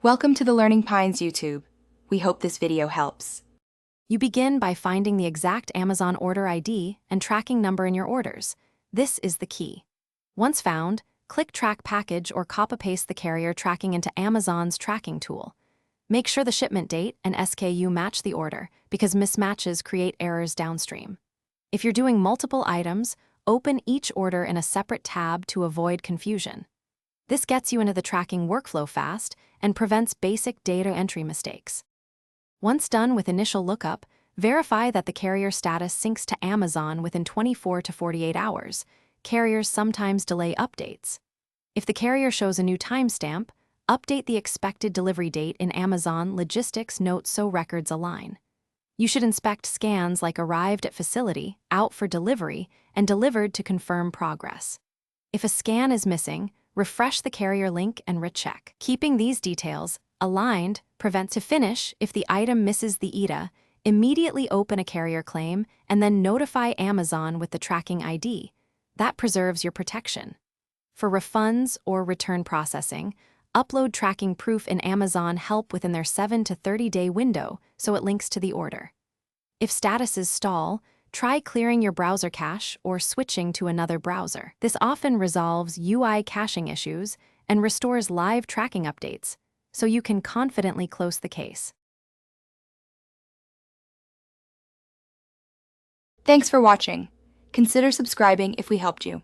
Welcome to the Learning Pines YouTube. We hope this video helps. You begin by finding the exact Amazon order ID and tracking number in your orders. This is the key. Once found, click Track Package or copy-paste the carrier tracking into Amazon's tracking tool. Make sure the shipment date and SKU match the order, because mismatches create errors downstream. If you're doing multiple items, open each order in a separate tab to avoid confusion. This gets you into the tracking workflow fast and prevents basic data entry mistakes. Once done with initial lookup, verify that the carrier status syncs to Amazon within 24 to 48 hours. Carriers sometimes delay updates. If the carrier shows a new timestamp, update the expected delivery date in Amazon Logistics notes so records align. You should inspect scans like arrived at facility, out for delivery, and delivered to confirm progress. If a scan is missing, refresh the carrier link and recheck. Keeping these details aligned prevents to finish. If the item misses the ETA, immediately open a carrier claim and then notify Amazon with the tracking ID. That preserves your protection. For refunds or return processing, upload tracking proof in Amazon Help within their 7 to 30-day window so it links to the order. If statuses stall, try clearing your browser cache or switching to another browser. This often resolves UI caching issues and restores live tracking updates, so you can confidently close the case. Thanks for watching. Consider subscribing if we helped you.